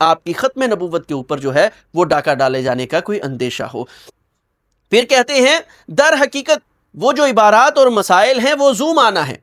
آپ کی ختم نبوت کے اوپر جو ہے وہ ڈاکہ ڈالے جانے کا کوئی اندیشہ ہو۔ پھر کہتے ہیں در حقیقت وہ جو عبارات اور مسائل ہیں وہ ذو معنی ہیں،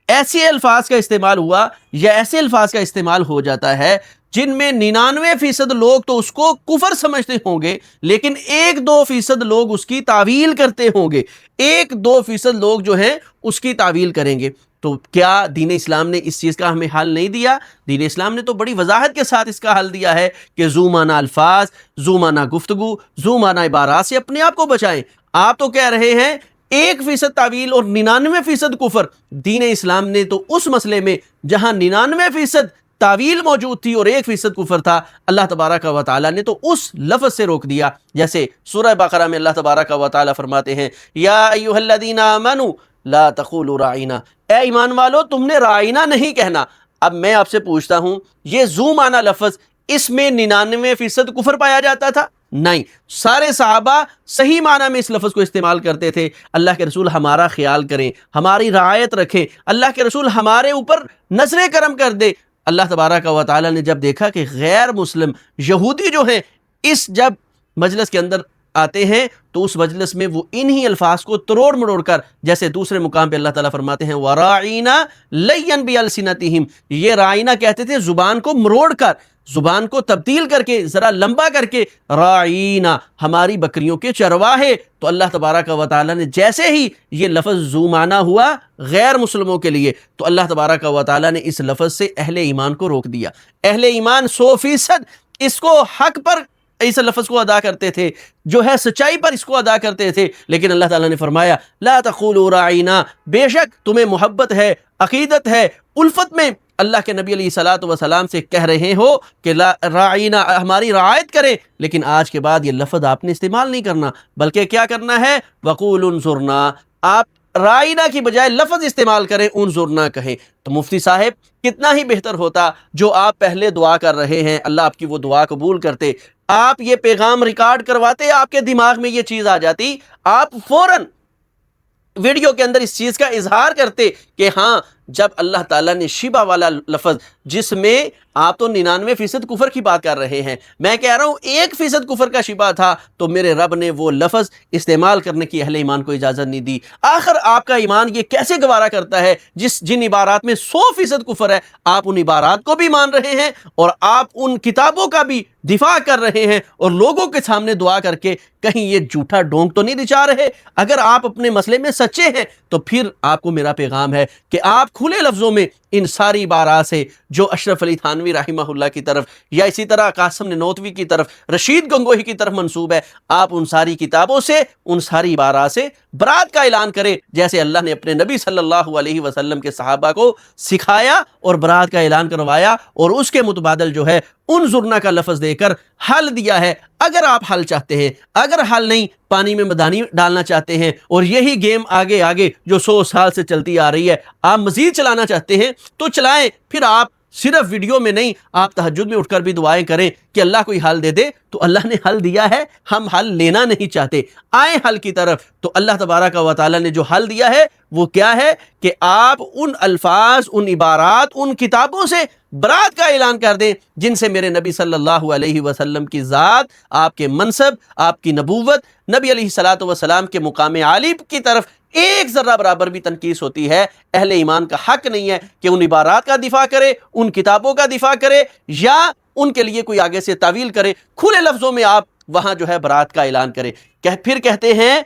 ایسے الفاظ کا استعمال ہوا یا ایسے الفاظ کا استعمال ہو جاتا ہے جن میں 99% لوگ تو اس کو کفر سمجھتے ہوں گے، لیکن 1-2% لوگ اس کی تعویل کرتے ہوں گے، 1-2% لوگ جو ہیں اس کی تعویل کریں گے۔ تو کیا دین اسلام نے اس چیز کا ہمیں حل نہیں دیا؟ دین اسلام نے تو بڑی وضاحت کے ساتھ اس کا حل دیا ہے کہ ذو معنی الفاظ، ذو معنی گفتگو، ذو معنی عبارات سے اپنے آپ کو بچائیں۔ آپ تو کہہ رہے ہیں 1% تعویل اور 99% کفر۔ دین اسلام نے تو اس مسئلے میں جہاں 99% تعویل موجود تھی اور 1% کفر تھا، اللہ تبارک و تعالیٰ نے تو اس لفظ سے روک دیا۔ جیسے سورہ بقرہ میں اللہ تبارک و تعالیٰ فرماتے ہیں یا ایھا الذین آمنوا لا تقولوا راعینا، اے ایمان والو تم نے راعینا نہیں کہنا۔ اب میں آپ سے پوچھتا ہوں، یہ ذو معنی لفظ، اس میں 99% کفر پایا جاتا تھا؟ نہیں، سارے صحابہ صحیح معنی میں اس لفظ کو استعمال کرتے تھے۔ اللہ کے رسول ہمارا خیال کریں، ہماری رعایت رکھیں، اللہ کے رسول ہمارے اوپر نظر کرم کر دے۔ اللہ تبارک و تعالیٰ نے جب دیکھا کہ غیر مسلم یہودی جو ہیں اس جب مجلس کے اندر آتے ہیں تو اس مجلس میں وہ انہی الفاظ کو تروڑ مڑوڑ کر، جیسے دوسرے مقام پہ اللہ تعالیٰ فرماتے ہیں وَرَاعِينَا لَيًّا بِأَلْسِنَتِهِمْ، یہ رائنا کہتے تھے زبان کو مروڑ کر، زبان کو تبدیل کر کے، ذرا لمبا کر کے، راعینا ہماری بکریوں کے چرواہے۔ تو اللہ تبارک و تعالیٰ نے جیسے ہی یہ لفظ ذو معنی ہوا غیر مسلموں کے لیے، تو اللہ تبارک و تعالیٰ نے اس لفظ سے اہل ایمان کو روک دیا۔ اہل ایمان 100% اس کو حق پر اس لفظ کو ادا کرتے تھے، جو ہے سچائی پر اس کو ادا کرتے تھے، لیکن اللہ تعالیٰ نے فرمایا لا تقولوا راعینا، بے شک تمہیں محبت ہے، عقیدت ہے، الفت میں اللہ کے نبی علیہ الصلوۃ والسلام سے کہہ رہے ہو کہ لا راعینا، ہماری رعایت کریں، لیکن آج کے بعد یہ لفظ آپ نے استعمال نہیں کرنا، بلکہ کیا کرنا ہے وقولوا انظرنا، آپ رائنا کی بجائے لفظ استعمال کریں، انظرنا کہیں۔ تو مفتی صاحب کتنا ہی بہتر ہوتا جو آپ پہلے دعا کر رہے ہیں، اللہ آپ کی وہ دعا قبول کرتے، آپ یہ پیغام ریکارڈ کرواتے، آپ کے دماغ میں یہ چیز آ جاتی، آپ فوراً ویڈیو کے اندر اس چیز کا اظہار کرتے کہ ہاں جب اللہ تعالیٰ نے شبہ والا لفظ، جس میں آپ تو 99% کفر کی بات کر رہے ہیں، میں کہہ رہا ہوں 1% کفر کا شبہ تھا، تو میرے رب نے وہ لفظ استعمال کرنے کی اہل ایمان کو اجازت نہیں دی۔ آخر آپ کا ایمان یہ کیسے گوارا کرتا ہے جن عبارات میں 100% کفر ہے، آپ ان عبارات کو بھی مان رہے ہیں اور آپ ان کتابوں کا بھی دفاع کر رہے ہیں اور لوگوں کے سامنے دعا کر کے کہیں یہ جھوٹا ڈونک تو نہیں دچا رہے؟ اگر آپ اپنے مسئلے میں سچے ہیں تو پھر آپ کو میرا پیغام ہے کہ آپ کھلے لفظوں میں ان ساری عبارات سے جو اشرف علی تھانوی رحمہ اللہ کی طرف یا اسی طرح قاسم ننوتوی کی طرف، رشید گنگوہی کی طرف منسوب ہے، آپ ان ساری کتابوں سے، ان ساری عبارات سے برات کا اعلان کریں، جیسے اللہ نے اپنے نبی صلی اللہ علیہ وسلم کے صحابہ کو سکھایا اور برات کا اعلان کروایا، اور اس کے متبادل جو ہے انظرنا کا لفظ دے کر حل دیا ہے۔ اگر آپ حل چاہتے ہیں، اگر حل نہیں، پانی میں مدانی ڈالنا چاہتے ہیں اور یہی گیم آگے آگے جو 100 سال سے چلتی آ رہی ہے آپ مزید چلانا چاہتے ہیں تو چلائیں، پھر آپ صرف ویڈیو میں نہیں، آپ تہجد میں اٹھ کر بھی دعائیں کریں کہ اللہ کوئی حل دے دے، تو اللہ نے حل دیا ہے، ہم حل لینا نہیں چاہتے، آئیں حل کی طرف۔ تو اللہ تبارک و تعالیٰ نے جو حل دیا ہے وہ کیا ہے کہ آپ ان الفاظ، ان عبارات، ان کتابوں سے برات کا اعلان کر دیں جن سے میرے نبی صلی اللہ علیہ وسلم کی ذات، آپ کے منصب، آپ کی نبوت، نبی علیہ الصلوۃ والسلام کے مقام عالی کی طرف ایک ذرہ برابر بھی تنقیص ہوتی ہے۔ اہل ایمان کا حق نہیں ہے کہ ان عبارات کا دفاع کرے، ان کتابوں کا دفاع کرے یا ان کے لیے کوئی آگے سے تعویل کرے۔ کھلے لفظوں میں آپ وہاں جو ہے برات کا اعلان کریں۔ پھر کہتے ہیں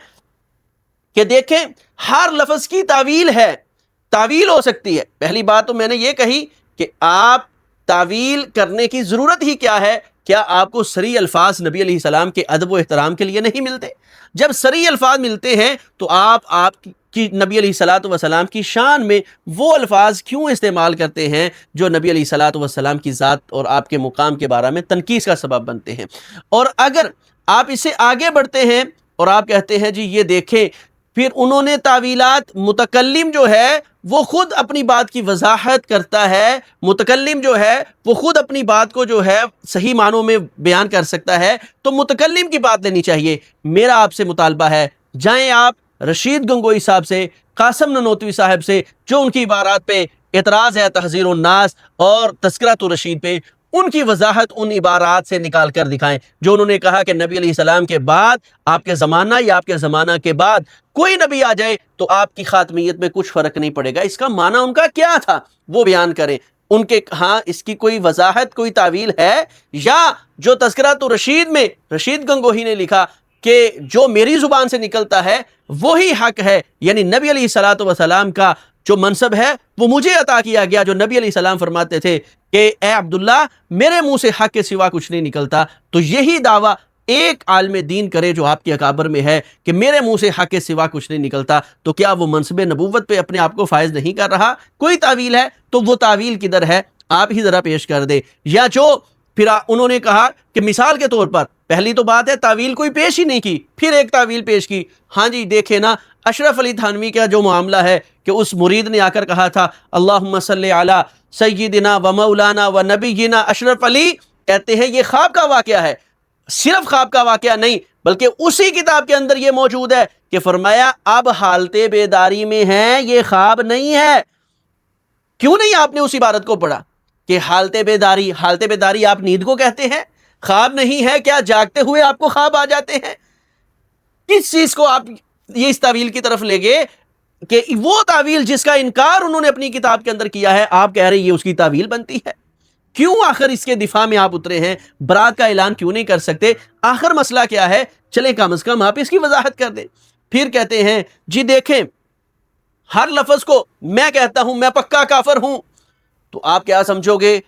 کہ دیکھیں ہر لفظ کی تعویل ہے، تعویل ہو سکتی ہے۔ پہلی بات تو میں نے یہ کہی کہ آپ تعویل کرنے کی ضرورت ہی کیا ہے؟ کیا آپ کو صریح الفاظ نبی علیہ السلام کے ادب و احترام کے لیے نہیں ملتے؟ جب صریح الفاظ ملتے ہیں تو آپ کی نبی علیہ الصلوۃ والسلام کی شان میں وہ الفاظ کیوں استعمال کرتے ہیں جو نبی علیہ الصلوۃ والسلام کی ذات اور آپ کے مقام کے بارے میں تنقیص کا سبب بنتے ہیں؟ اور اگر آپ اس سے آگے بڑھتے ہیں اور آپ کہتے ہیں جی یہ دیکھیں، پھر انہوں نے تعویلات، متکلم جو ہے وہ خود اپنی بات کی وضاحت کرتا ہے، متکلم جو ہے وہ خود اپنی بات کو جو ہے صحیح معنوں میں بیان کر سکتا ہے، تو متکلم کی بات لینی چاہیے۔ میرا آپ سے مطالبہ ہے، جائیں آپ رشید گنگوئی صاحب سے، قاسم ننوتوی صاحب سے، جو ان کی عبارات پہ اعتراض ہے، تحذیر الناس اور تذکرۃ الرشید پہ، ان کی وضاحت ان عبارات سے نکال کر دکھائیں جو انہوں نے کہا کہ نبی علیہ السلام کے بعد آپ کے زمانہ یا آپ کے زمانہ کے بعد کوئی نبی آ جائے تو آپ کی خاتمیت میں کچھ فرق نہیں پڑے گا. اس کا معنی ان کا کیا تھا وہ بیان کریں. ان کے ہاں اس کی کوئی وضاحت کوئی تعویل ہے، یا جو تذکرۃ الرشید میں رشید گنگوہی نے لکھا کہ جو میری زبان سے نکلتا ہے وہی حق ہے، یعنی نبی علیہ الصلوۃ والسلام کا جو منصب ہے وہ مجھے عطا کیا گیا، جو نبی علیہ السلام فرماتے تھے کہ اے عبداللہ میرے منہ سے حق کے سوا کچھ نہیں نکلتا. تو یہی دعویٰ ایک عالم دین کرے جو آپ کے اکابر میں ہے کہ میرے منہ سے حق کے سوا کچھ نہیں نکلتا، تو کیا وہ منصب نبوت پہ اپنے آپ کو فائز نہیں کر رہا؟ کوئی تعویل ہے تو وہ تعویل کدھر ہے آپ ہی ذرا پیش کر دیں. یا جو پھر انہوں نے کہا کہ مثال کے طور پر پہلی تو بات ہے تعویل کوئی پیش ہی نہیں کی، پھر ایک تعویل پیش کی. ہاں جی دیکھیں نا اشرف علی تھانوی کا جو معاملہ ہے کہ اس مرید نے آ کر کہا تھا اللہم صلی علی سیدنا و مولانا و نبینا اشرف علی، کہتے ہیں یہ خواب کا واقعہ ہے. صرف خواب کا واقعہ نہیں بلکہ اسی کتاب کے اندر یہ موجود ہے کہ فرمایا اب حالت بیداری میں ہیں، یہ خواب نہیں ہے. کیوں نہیں آپ نے اس عبارت کو پڑھا کہ حالت بیداری آپ نیند کو کہتے ہیں، خواب نہیں ہے؟ کیا جاگتے ہوئے آپ کو خواب آ جاتے ہیں؟ کس چیز کو آپ یہ اس تعویل کی طرف لے گئے کہ وہ تعویل جس کا انکار انہوں نے اپنی کتاب کے اندر کیا ہے آپ کہہ رہے ہیں یہ اس کی تعویل بنتی ہے؟ کیوں آخر اس کے دفاع میں آپ اترے ہیں؟ برات کا اعلان کیوں نہیں کر سکتے؟ آخر مسئلہ کیا ہے؟ چلیں کم از کم آپ اس کی وضاحت کر دیں. پھر کہتے ہیں جی دیکھیں ہر لفظ کو میں کہتا ہوں میں پکا کافر ہوں، تو آپ کیا سمجھو گے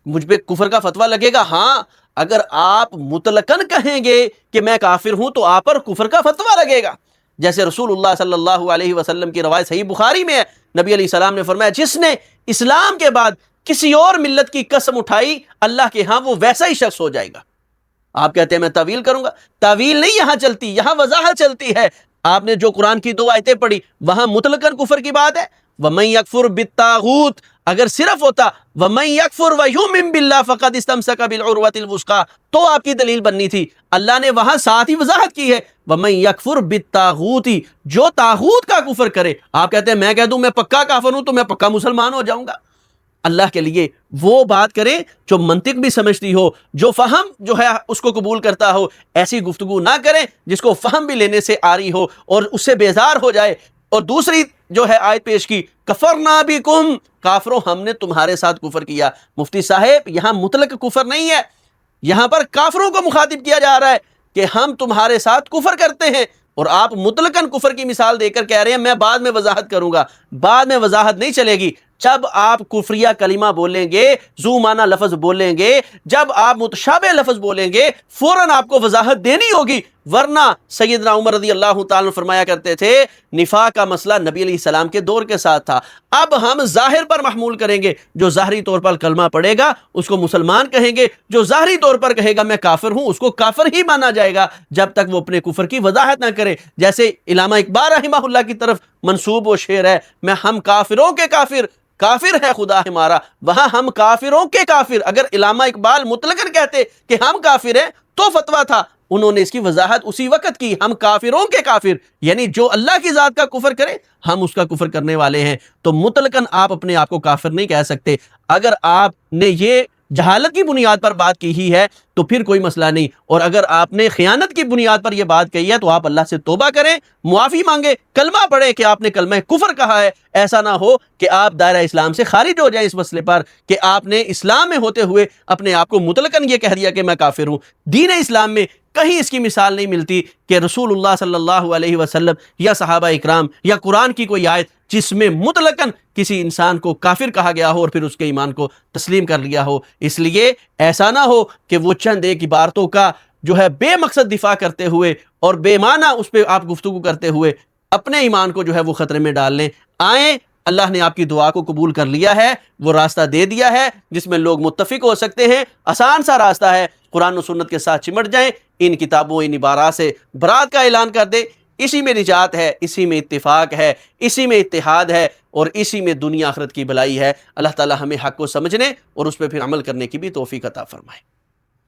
مجھ پہ کفر کا فتویٰ لگے گا؟ ہاں اگر آپ مطلقاً کہیں گے کہ میں کافر ہوں تو آپ پر کفر کا فتویٰ لگے گا. جیسے رسول اللہ صلی اللہ علیہ وسلم کی روایت صحیح بخاری میں ہے، نبی علیہ السلام نے فرمایا جس نے اسلام کے بعد کسی اور ملت کی قسم اٹھائی اللہ کے ہاں وہ ویسا ہی شخص ہو جائے گا. آپ کہتے ہیں میں تعویل کروں گا، تعویل نہیں یہاں چلتی، یہاں وضاحت چلتی ہے. آپ نے جو قرآن کی 2 آیتیں پڑھی وہاں مطلقاً کفر کی بات ہے. وَمَن يَكْفُرْ بِالطَّاغُوتِ اگر صرف ہوتا وَمَن يَكْفُرْ وَيُؤْمِن بِاللَّهِ فَقَدِ اسْتَمْسَكَ بِالْعُرْوَةِ الْوُثْقَىٰ تو آپ کی دلیل بننی تھی. اللہ نے وہاں ساتھ ہی وضاحت کی ہے وَمَن يَكْفُرْ بِالطَّاغُوتِ جو طاغوت کا کفر کرے. آپ کہتے ہیں میں کہہ دوں میں پکا کافر ہوں تو میں پکا مسلمان ہو جاؤں گا. اللہ کے لیے وہ بات کریں جو منطق بھی سمجھتی ہو، جو فہم جو ہے اس کو قبول کرتا ہو. ایسی گفتگو نہ کریں جس کو فہم بھی لینے سے آری ہو اور اس سے بیزار ہو جائے. اور دوسری جو ہے آیت پیش کی کفرنا بکم کافروں ہم نے تمہارے ساتھ کفر کیا. مفتی صاحب یہاں مطلق کفر نہیں ہے، یہاں پر کافروں کو مخاطب کیا جا رہا ہے کہ ہم تمہارے ساتھ کفر کرتے ہیں، اور آپ مطلقاً کفر کی مثال دے کر کہہ رہے ہیں میں بعد میں وضاحت کروں گا. بعد میں وضاحت نہیں چلے گی. جب آپ کفریہ کلمہ بولیں گے، ذو معنی لفظ بولیں گے، جب آپ متشابہ لفظ بولیں گے فوراً آپ کو وضاحت دینی ہوگی. ورنہ سیدنا عمر رضی اللہ تعالیٰ فرمایا کرتے تھے نفاق کا مسئلہ نبی علیہ السلام کے دور کے ساتھ تھا، اب ہم ظاہر پر محمول کریں گے. جو ظاہری طور پر کلمہ پڑھے گا اس کو مسلمان کہیں گے، جو ظاہری طور پر کہے گا میں کافر ہوں اس کو کافر ہی مانا جائے گا جب تک وہ اپنے کفر کی وضاحت نہ کرے. جیسے علامہ اقبال رحمہ اللہ کی طرف منسوب وہ شعر ہے میں ہم کافروں کے کافر، کافر ہے خدا ہمارا، وہاں ہم کافروں کے کافر. اگر علامہ اقبال مطلقاً کہتے کہ ہم کافر ہیں تو فتویٰ تھا. انہوں نے اس کی وضاحت اسی وقت کی ہم کافروں کے کافر، یعنی جو اللہ کی ذات کا کفر کرے ہم اس کا کفر کرنے والے ہیں. تو مطلقاً آپ اپنے آپ کو کافر نہیں کہہ سکتے. اگر آپ نے یہ جہالت کی بنیاد پر بات کی ہی ہے تو پھر کوئی مسئلہ نہیں، اور اگر آپ نے خیانت کی بنیاد پر یہ بات کہی ہے تو آپ اللہ سے توبہ کریں، معافی مانگیں، کلمہ پڑھیں کہ آپ نے کلمہ کفر کہا ہے. ایسا نہ ہو کہ آپ دائرہ اسلام سے خارج ہو جائیں اس مسئلے پر کہ آپ نے اسلام میں ہوتے ہوئے اپنے آپ کو مطلقاً یہ کہہ دیا کہ میں کافر ہوں. دین اسلام میں کہیں اس کی مثال نہیں ملتی کہ رسول اللہ صلی اللہ علیہ وسلم یا صحابہ اکرام یا قرآن کی کوئی آیت جس میں مطلقاً کسی انسان کو کافر کہا گیا ہو اور پھر اس کے ایمان کو تسلیم کر لیا ہو. اس لیے ایسا نہ ہو کہ وہ چند ایک عبارتوں کا جو ہے بے مقصد دفاع کرتے ہوئے اور بے معنی اس پہ آپ گفتگو کرتے ہوئے اپنے ایمان کو جو ہے وہ خطرے میں ڈال لیں. آئیں اللہ نے آپ کی دعا کو قبول کر لیا ہے، وہ راستہ دے دیا ہے جس میں لوگ متفق ہو سکتے ہیں. آسان سا راستہ ہے، قرآن و سنت کے ساتھ چمٹ جائیں، ان کتابوں ان عبارات سے برات کا اعلان کر دیں. اسی میں نجات ہے، اسی میں اتفاق ہے، اسی میں اتحاد ہے، اور اسی میں دنیا آخرت کی بھلائی ہے. اللہ تعالی ہمیں حق کو سمجھنے اور اس پہ پھر عمل کرنے کی بھی توفیق عطا فرمائے.